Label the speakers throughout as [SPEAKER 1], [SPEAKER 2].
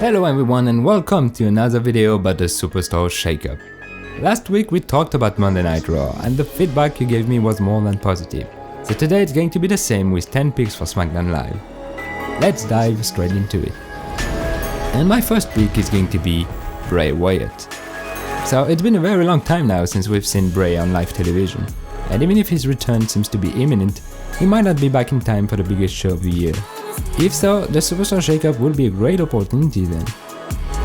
[SPEAKER 1] Hello everyone and welcome to another video about the Superstar Shakeup. Last week we talked about Monday Night Raw and the feedback you gave me was more than positive. So today it's going to be the same with 10 picks for SmackDown Live. Let's dive straight into it. And my first pick is going to be Bray Wyatt. So it's been a very long time now since we've seen Bray on live television. And even if his return seems to be imminent, he might not be back in time for the biggest show of the year. If so, the Superstar Shakeup will be a great opportunity then.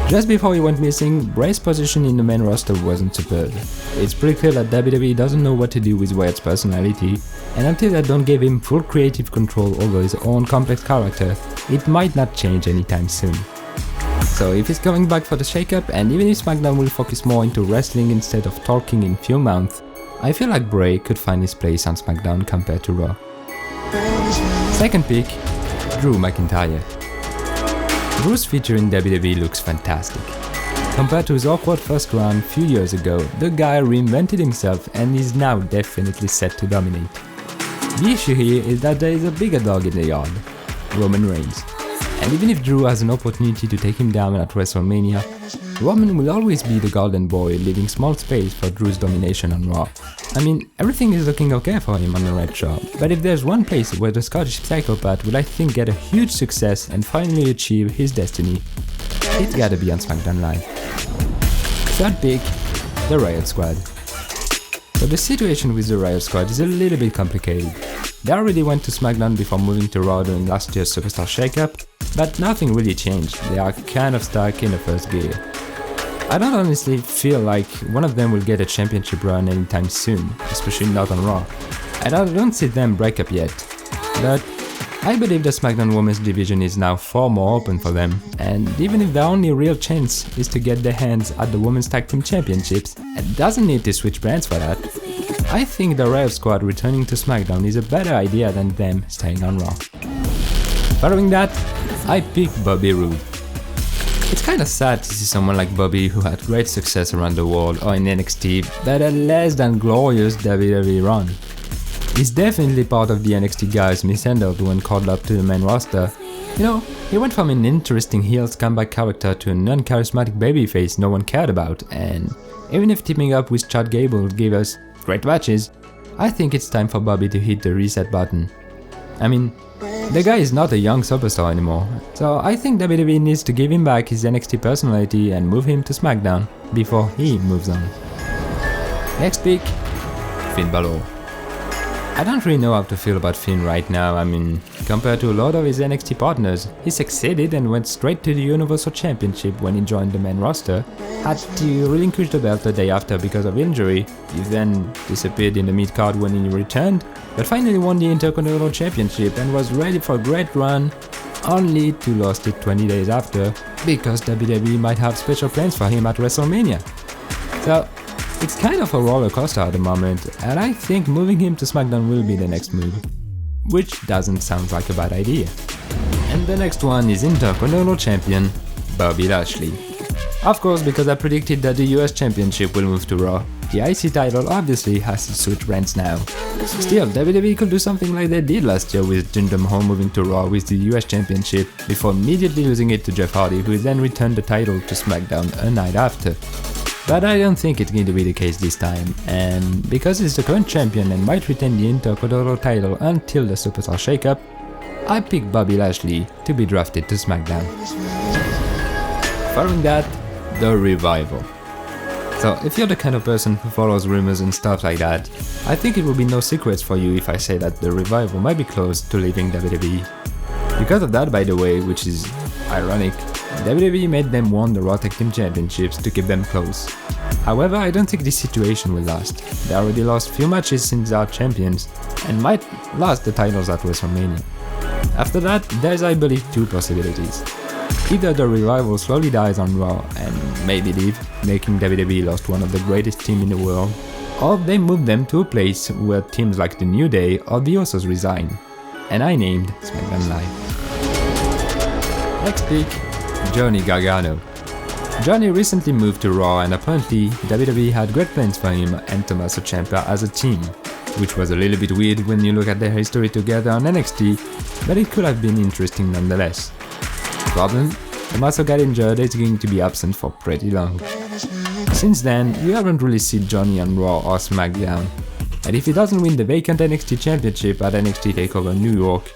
[SPEAKER 1] Just before he went missing, Bray's position in the main roster wasn't superb. It's pretty clear that WWE doesn't know what to do with Wyatt's personality, and until they don't give him full creative control over his own complex character, it might not change anytime soon. So if he's coming back for the Shakeup, and even if SmackDown will focus more into wrestling instead of talking in few months, I feel like Bray could find his place on SmackDown compared to Raw. Second pick, Drew McIntyre. Drew's future in WWE looks fantastic. Compared to his awkward first run a few years ago, the guy reinvented himself and is now definitely set to dominate. The issue here is that there is a bigger dog in the yard, Roman Reigns. And even if Drew has an opportunity to take him down at WrestleMania, Roman will always be the golden boy, leaving small space for Drew's domination on Raw. I mean, everything is looking okay for him on the Red Show, but if there's one place where the Scottish psychopath will I think get a huge success and finally achieve his destiny, it's gotta be on SmackDown Live. Third pick, the Riott Squad. So the situation with the Riott Squad is a little bit complicated. They already went to SmackDown before moving to Raw during last year's Superstar Shakeup, but nothing really changed. They are kind of stuck in the first gear. I don't honestly feel like one of them will get a championship run anytime soon, especially not on Raw. And I don't see them break up yet. But I believe the SmackDown Women's division is now far more open for them, and even if the only real chance is to get their hands at the Women's Tag Team Championships, and doesn't need to switch brands for that, I think the Riott Squad returning to SmackDown is a better idea than them staying on Raw. Following that, I picked Bobby Roode. It's kinda sad to see someone like Bobby, who had great success around the world or in NXT, but a less than glorious WWE run. He's definitely part of the NXT guys mishandled when called up to the main roster. You know, he went from an interesting heel comeback character to a non-charismatic babyface no one cared about, and even if teaming up with Chad Gable gave us great matches, I think it's time for Bobby to hit the reset button. I mean, the guy is not a young superstar anymore, so I think WWE needs to give him back his NXT personality and move him to SmackDown before he moves on. Next pick, Finn Bálor. I don't really know how to feel about Finn right now. I mean, compared to a lot of his NXT partners, he succeeded and went straight to the Universal Championship when he joined the main roster, had to relinquish the belt the day after because of injury, he then disappeared in the mid-card when he returned, but finally won the Intercontinental Championship and was ready for a great run, only to lose it 20 days after, because WWE might have special plans for him at WrestleMania. So, it's kind of a roller coaster at the moment, and I think moving him to SmackDown will be the next move, which doesn't sound like a bad idea. And the next one is Intercontinental Champion Bobby Lashley. Of course, because I predicted that the US Championship will move to Raw, the IC title obviously has to switch brands now. Still, WWE could do something like they did last year with Jinder Mahal moving to Raw with the US Championship before immediately losing it to Jeff Hardy, who then returned the title to SmackDown a night after. But I don't think it's going to be the case this time, and because he's the current champion and might retain the Intercontinental title until the Superstar Shakeup, I picked Bobby Lashley to be drafted to SmackDown. Following that, the Revival. So if you're the kind of person who follows rumors and stuff like that, I think it will be no secrets for you if I say that the Revival might be close to leaving WWE. Because of that, by the way, which is ironic, WWE made them won the Raw Tag Team Championships to keep them close. However, I don't think this situation will last. They already lost few matches since they are champions, and might lose the titles at WrestleMania. After that, there's I believe two possibilities. Either the Revival slowly dies on Raw and maybe leave, making WWE lost one of the greatest teams in the world, or they move them to a place where teams like the New Day or the Usos resign. And I named SmackDown Live. Next pick, Johnny Gargano. Johnny recently moved to Raw and apparently WWE had great plans for him and Tommaso Ciampa as a team, which was a little bit weird when you look at their history together on NXT, but it could have been interesting nonetheless. Problem? Tommaso got injured and is going to be absent for pretty long. Since then, we haven't really seen Johnny on Raw or SmackDown, and if he doesn't win the vacant NXT Championship at NXT TakeOver New York,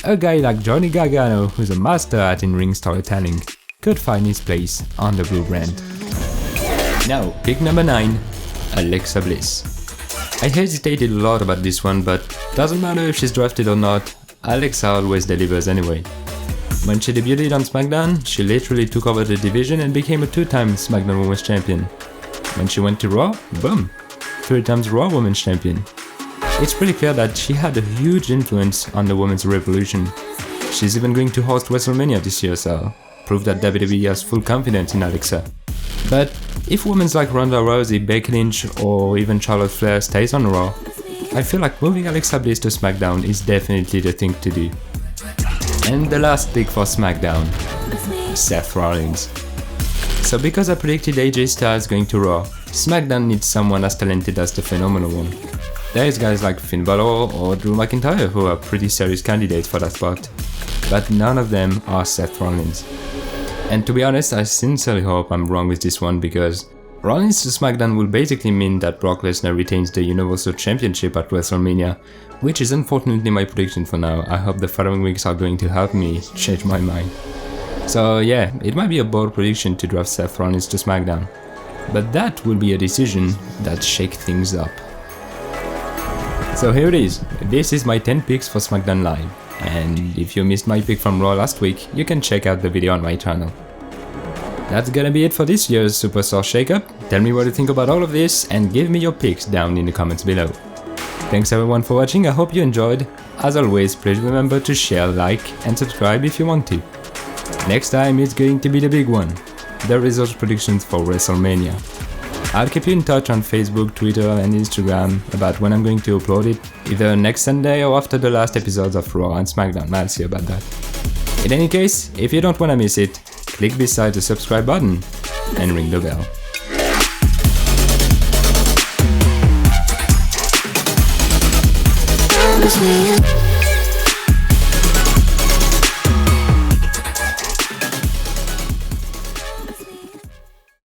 [SPEAKER 1] a guy like Johnny Gargano, who's a master at in-ring storytelling, could find his place on the blue brand. Now, pick number 9, Alexa Bliss. I hesitated a lot about this one, but doesn't matter if she's drafted or not, Alexa always delivers anyway. When she debuted on SmackDown, she literally took over the division and became a 2-time SmackDown Women's Champion. When she went to Raw, boom, 3 times Raw Women's Champion. It's pretty clear that she had a huge influence on the women's revolution. She's even going to host WrestleMania this year, so prove that WWE has full confidence in Alexa. But if women like Ronda Rousey, Becky Lynch or even Charlotte Flair stays on Raw, I feel like moving Alexa Bliss to SmackDown is definitely the thing to do. And the last pick for SmackDown, Seth Rollins. So because I predicted AJ Styles going to Raw, SmackDown needs someone as talented as the Phenomenal One. There's guys like Finn Bálor or Drew McIntyre who are pretty serious candidates for that spot, but none of them are Seth Rollins. And to be honest, I sincerely hope I'm wrong with this one, because Rollins to SmackDown will basically mean that Brock Lesnar retains the Universal Championship at WrestleMania, which is unfortunately my prediction for now. I hope the following weeks are going to help me change my mind. So yeah, it might be a bold prediction to draft Seth Rollins to SmackDown, but that will be a decision that shakes things up. So here it is, this is my 10 picks for SmackDown Live, and if you missed my pick from Raw last week, you can check out the video on my channel. That's gonna be it for this year's Superstar Shakeup. Tell me what you think about all of this and give me your picks down in the comments below. Thanks everyone for watching, I hope you enjoyed. As always, please remember to share, like and subscribe if you want to. Next time it's going to be the big one, the results predictions for WrestleMania. I'll keep you in touch on Facebook, Twitter and Instagram about when I'm going to upload it, either next Sunday or after the last episodes of Raw and SmackDown. I'll see about that. In any case, if you don't wanna miss it, click beside the subscribe button and ring the bell.